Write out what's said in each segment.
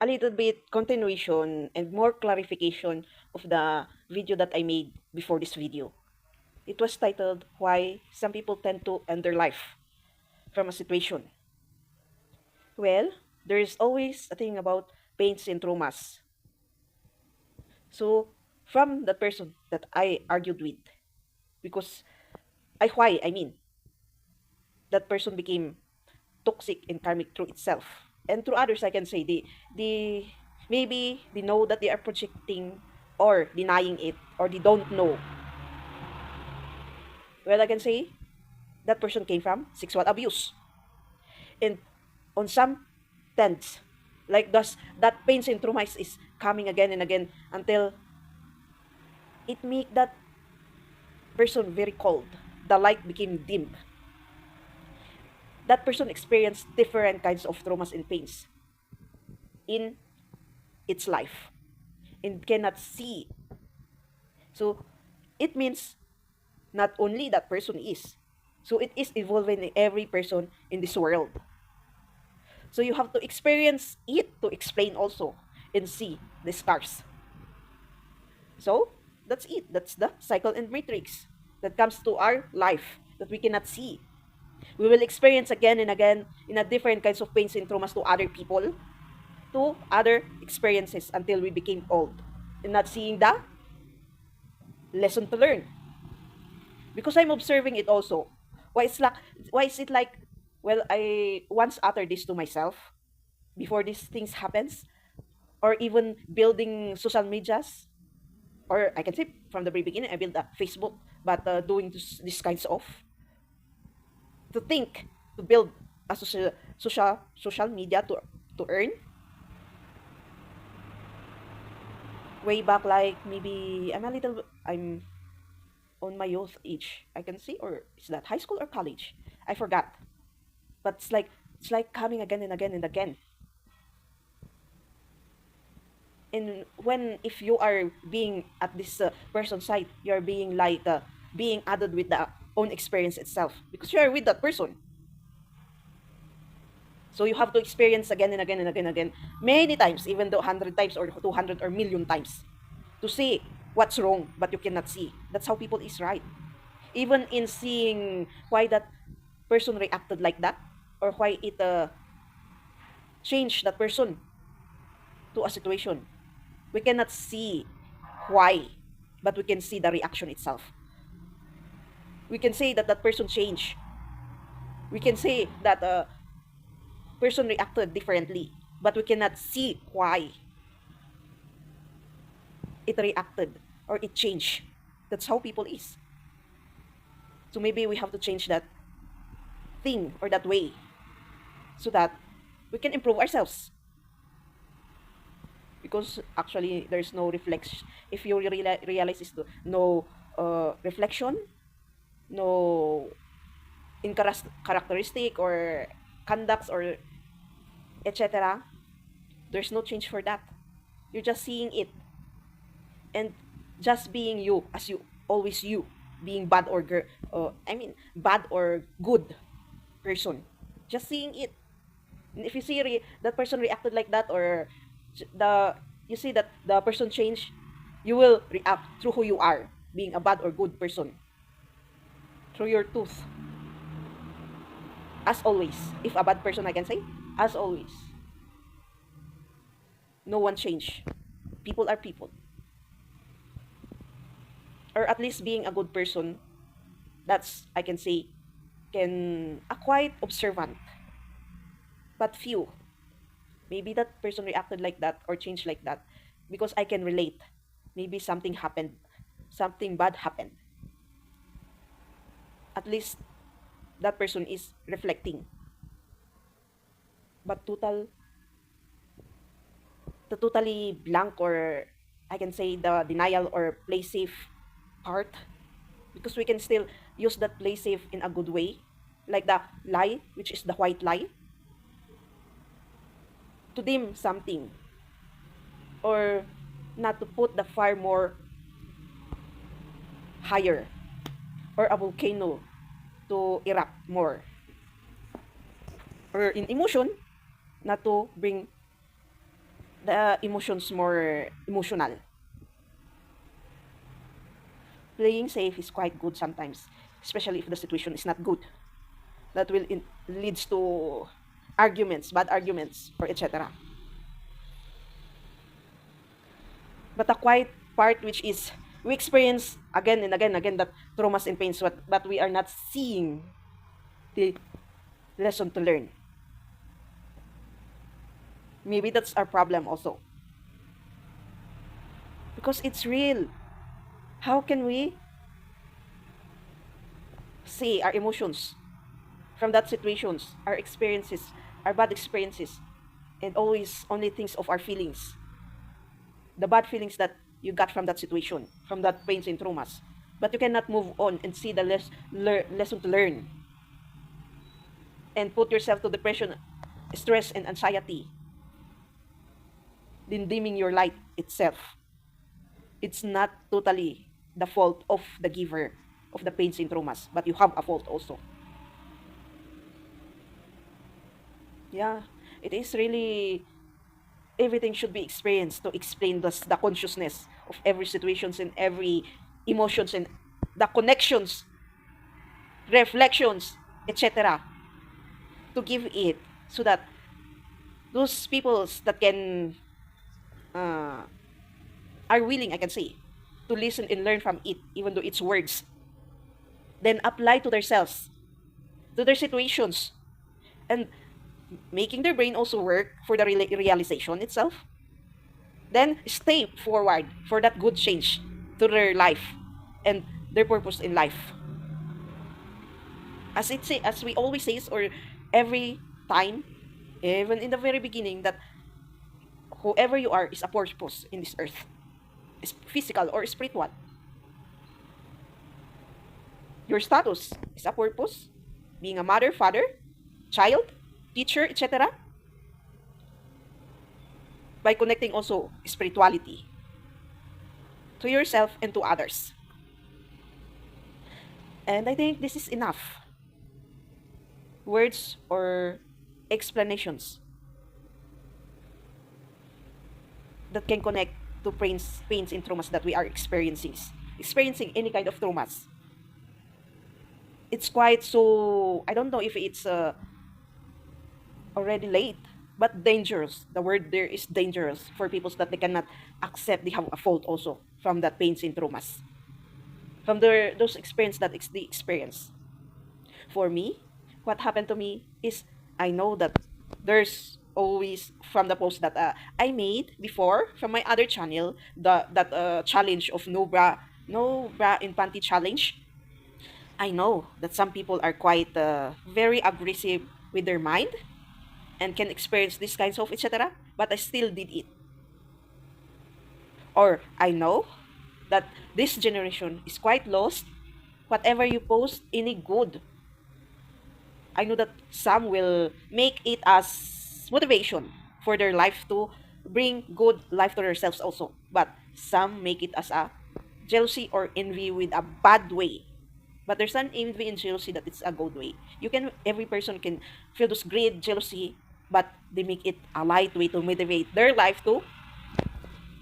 a little bit continuation and more clarification of the video that I made before this video. It was titled Why Some People Tend to End Their Life from a Situation. Well, there's always a thing about pains and traumas. So, from the person that I argued with, because I mean, that person became toxic and karmic through itself. And through others, I can say the maybe they know that they are projecting or denying it or they don't know. Well, I can say that person came from sexual abuse. And on some tends, like thus, that pain and trauma is coming again and again until it make that person very cold. The light became dim. That person experienced different kinds of traumas and pains in its life and cannot see. So it means not only that person is. So it is evolving in every person in this world. So you have to experience it to explain also and see the scars. So that's it. That's the cycle and matrix that comes to our life that we cannot see. We will experience again and again in a different kinds of pains and traumas to other people, to other experiences until we became old and not seeing the lesson to learn. Because I'm observing it also. Why is like why is it like well I once uttered this to myself before these things happens or even building social medias or I can say from the very beginning I built a Facebook but doing this kinds of to think to build a social media to earn way back like maybe I'm on my youth age I can say or is that high school or college I forgot but it's like coming again and again and again and when if you are being at this person's side you're being like being added with the own experience itself because you're with that person so you have to experience again and again and again and again many times even though 100 times or 200 or million times to see what's wrong but you cannot see that's how people is right even in seeing why that person reacted like that or why it changed that person to a situation we cannot see why but we can see the reaction itself we can say that that person changed we can say that a person reacted differently but we cannot see why it reacted or it changed that's how people is so maybe we have to change that thing or that way so that we can improve ourselves because actually there's no reflection if you realize is no reflection no in characteristic or conducts or etc there's no change for that you're just seeing it and just being you as you always you being bad or bad or good person just seeing it and if you see that person reacted like that or the you see that the person changed you will react through who you are being a bad or good person through your tooth as always if a bad person I can say as always no one change people are people or at least being a good person that's I can say can a quite observant but few maybe that person reacted like that or changed like that because I can relate maybe something happened something bad happened at least that person is reflecting but the totally blank or I can say the denial or play safe part because we can still use that play safe in a good way like the lie which is the white lie to dim something or not to put the fire more higher or a volcano to erupt more or in emotion not to bring the emotions more emotional. Playing safe is quite good sometimes, especially if the situation is not good. That will leads to arguments, bad arguments, or etc. But the quiet part, which is we experience again and again and again that traumas and pains, but we are not seeing the lesson to learn. Maybe that's our problem also, because it's real. How can we see our emotions from that situations, our experiences, our bad experiences, and always only things of our feelings, the bad feelings that you got from that situation, from that pains and traumas. But you cannot move on and see the lesson to learn and put yourself to depression, stress, and anxiety, then dimming your light itself. It's not totally the fault of the giver of the pains and traumas, but you have a fault also. Yeah, it is really everything should be experienced to explain the consciousness of every situations and every emotions and the connections, reflections, etc. to give it so that those peoples that can uh, are willing, I can say, to listen and learn from it, even though it's words, then apply to themselves, to their situations, and making their brain also work for the realization itself. Then stay forward for that good change to their life and their purpose in life. As we always say, or every time, even in the very beginning, that whoever you are is a purpose in this earth, is physical or spiritual. Your status is a purpose, being a mother, father, child, teacher, etc. By connecting also spirituality to yourself and to others. And I think this is enough words or explanations that can connect to pains and traumas that we are experiencing any kind of traumas. It's quite so, I don't know if it's already late, but dangerous. The word there is dangerous for people that they cannot accept they have a fault also from that pains and traumas, from their those experience that the experience. For me, what happened to me is I know that there's always from the post that I made before from my other channel, the that challenge of no bra and panty challenge. I know that some people are quite very aggressive with their mind and can experience these kinds of etc. But I still did it. Or I know that this generation is quite lost. Whatever you post, any good, I know that some will make it as motivation for their life to bring good life to themselves also. But some make it as a jealousy or envy with a bad way. But there's an envy and jealousy that it's a good way. You can every person can feel this great jealousy, but they make it a light way to motivate their life to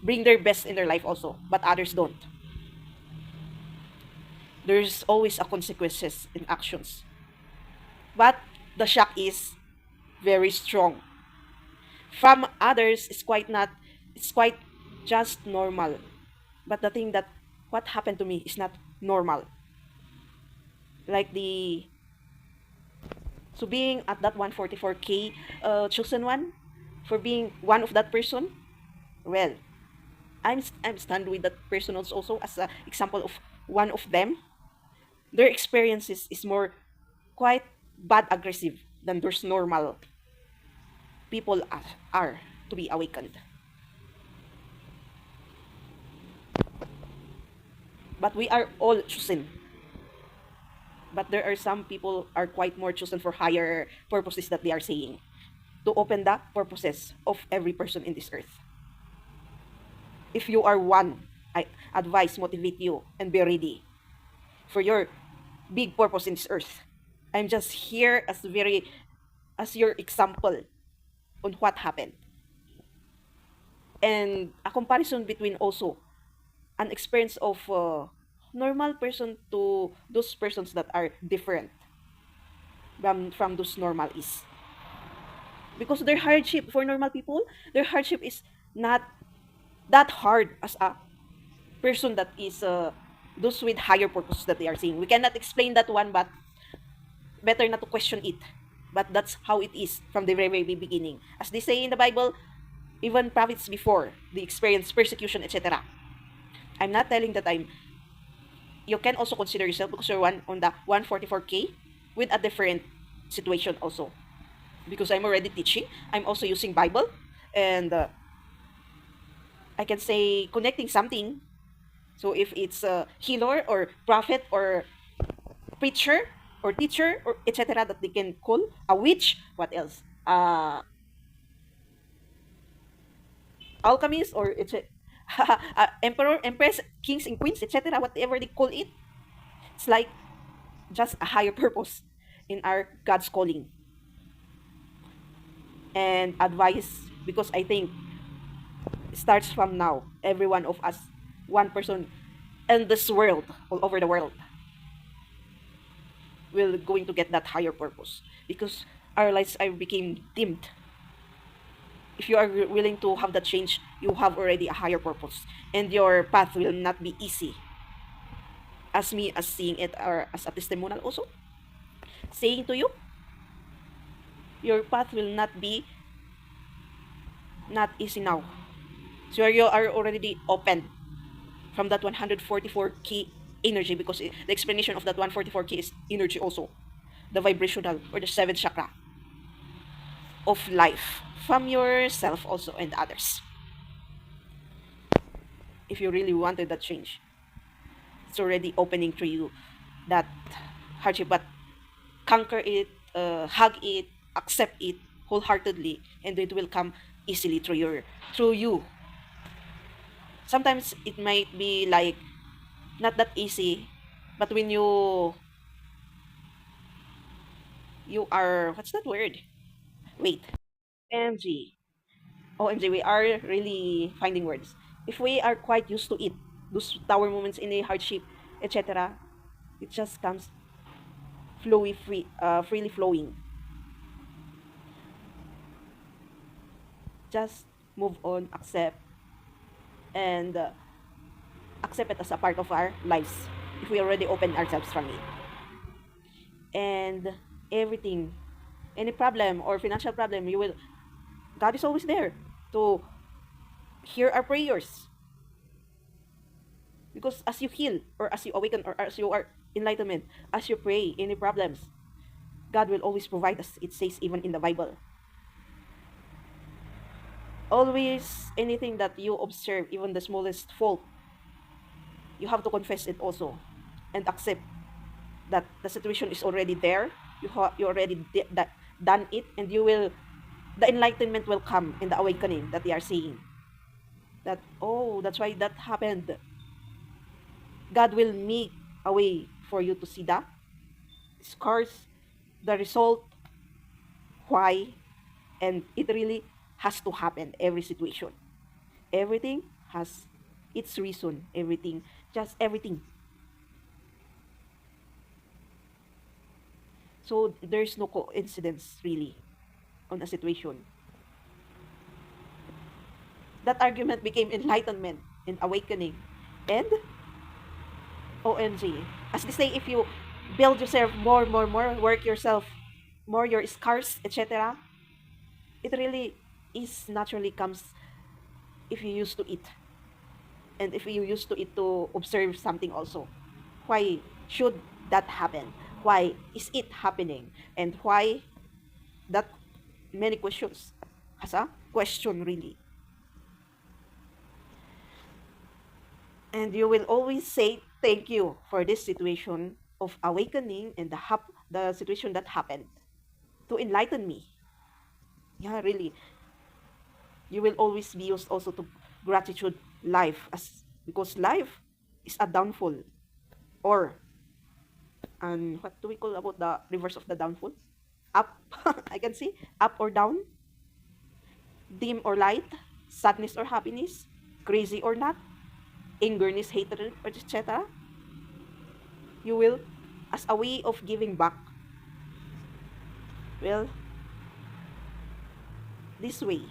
bring their best in their life also. But others don't. There's always a consequences in actions. But the shock is very strong. From others, it's quite just normal. But the thing that what happened to me is not normal. Like so being at that 144K chosen one, for being one of that person, well, I'm stunned with that person also as an example of one of them. Their experiences is more quite bad aggressive than those normal people are to be awakened. But we are all chosen. But there are some people are quite more chosen for higher purposes that they are saying to open the purposes of every person in this earth. If you are one, I advise, motivate you, and be ready for your big purpose in this earth. I'm just here as your example on what happened. and a comparison between also an experience of normal person to those persons that are different from those normal is, because their hardship for normal people, their hardship is not that hard as a person that is those with higher purpose that they are seeing. We cannot explain that one, but better not to question it. But that's how it is from the very, very beginning. As they say in the Bible, even prophets before, they experienced persecution, etc. I'm not telling that I'm, you can also consider yourself because you're one on the 144K with a different situation also. Because I'm already teaching, I'm also using Bible, and I can say connecting something. So if it's a healer or prophet or preacher or teacher or etc., that they can call a witch, what else? Alchemist or emperor, empress, kings and queens, etc., whatever they call it. It's like just a higher purpose in our God's calling and advice, because I think it starts from now. Every one of us, one person in this world, all over the world, will going to get that higher purpose because our lives are became dimmed. If you are willing to have that change, you have already a higher purpose, and your path will not be easy. As me, as seeing it, or as a testimonial also, saying to you, your path will not be not easy now. So you are already open from that 144K energy, because the explanation of that 144K is energy also, the vibrational or the seventh chakra of life from yourself also and others. If you really wanted that change, it's already opening to you that hardship, but conquer it, hug it, accept it wholeheartedly, and it will come easily through you. Sometimes it might be like not that easy, but when you are, what's that word? Wait, OMG. OMG, we are really finding words. If we are quite used to it, those tower moments in a hardship, etc., it just comes freely flowing. Just move on, accept, and accept it as a part of our lives if we already open ourselves from it. And everything, any problem or financial problem, you will, God is always there to hear our prayers. Because as you heal, or as you awaken, or as you are enlightenment, as you pray any problems, God will always provide us. It says even in the Bible. Always, anything that you observe, even the smallest fault, you have to confess it also and accept that the situation is already there. You already done it, and you will, the enlightenment will come in the awakening that they are seeing. That, oh, that's why that happened. God will make a way for you to see the scars, the result, why, and it really has to happen. Every situation, everything has its reason. Everything, just everything. So there's no coincidence really on a situation. That argument became enlightenment and awakening. And OMG. As they say, if you build yourself more, work yourself more, your scars, etc., it really is naturally comes if you used to it. And if you used to it to observe something also. Why should that happen? Why is it happening? And why that many questions as a question really. And you will always say thank you for this situation of awakening and the situation that happened to enlighten me. Yeah, really. You will always be used also to gratitude life, as because life is a downfall, or and what do we call about the reverse of the downfall? Up. I can see up or down, dim or light. sadness or happiness, crazy or not, angerness, hatred, or etc. You will, as a way of giving back, well, this way,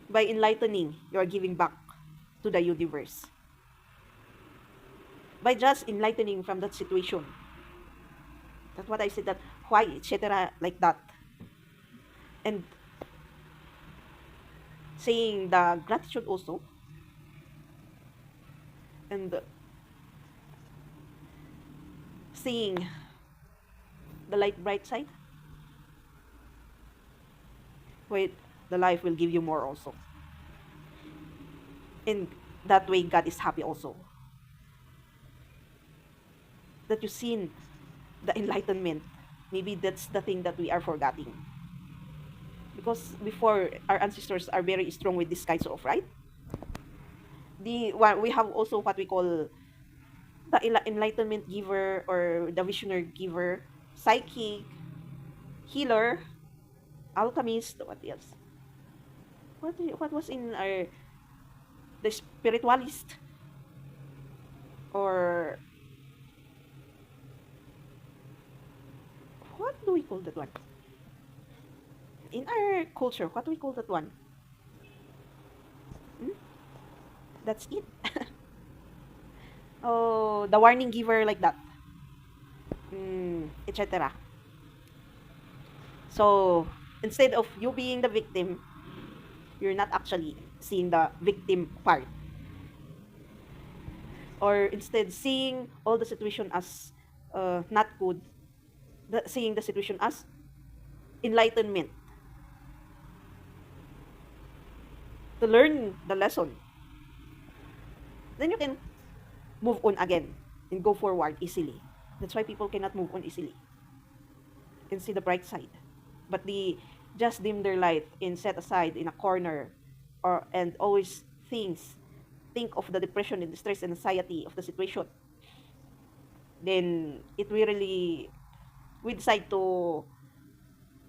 by enlightening, you are giving back to the universe. By just enlightening from that situation. That's what I said, that why, etc. like that. And saying the gratitude also, and seeing the light bright side, wait, the life will give you more also. And that way God is happy also. That you seen the enlightenment. Maybe that's the thing that we are forgetting. Because before, our ancestors are very strong with this kinds of, right? The one, we have also what we call the enlightenment giver, or the visionary giver, psychic, healer, alchemist, what else? What was in our, the spiritualist, or what do we call that one? In our culture, what do we call that one? Hmm? That's it. Oh, the warning giver, like that, etc. So instead of you being the victim, you're not actually seeing the victim part, or instead seeing all the situation as not good, seeing the situation as enlightenment, to learn the lesson, then you can move on again and go forward easily. That's why people cannot move on easily and see the bright side, but they just dim their light and set aside in a corner, or and always think of the depression and the stress and anxiety of the situation. Then it will really, we decide to,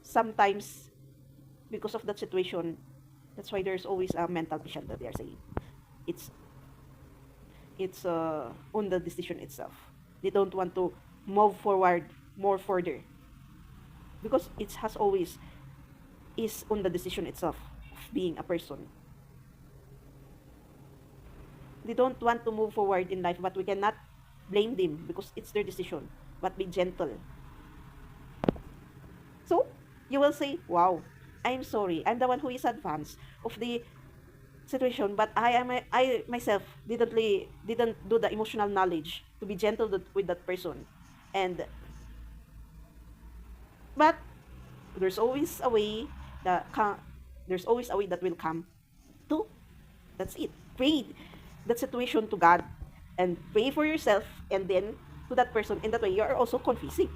sometimes, because of that situation. That's why there's always a mental patient that they are saying. It's on the decision itself. They don't want to move forward more further, because it has always is on the decision itself of being a person. They don't want to move forward in life, but we cannot blame them because it's their decision. But be gentle. So you will say, "Wow, I'm sorry. I'm the one who is advanced of the situation, but I myself didn't do the emotional knowledge to be gentle with that person." And but there's always a way that there's always a way that will come to, that's it. Pray that situation to God, and pray for yourself, and then to that person. In that way, you are also confessing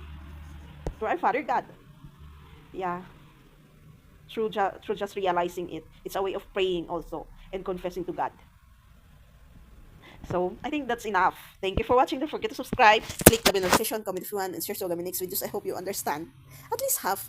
to our Father God. Yeah, through just realizing it. It's a way of praying also and confessing to God. So I think that's enough. Thank you for watching. Don't forget to subscribe, click the bell notification, comment if you want, and share so my next videos. I hope you understand at least half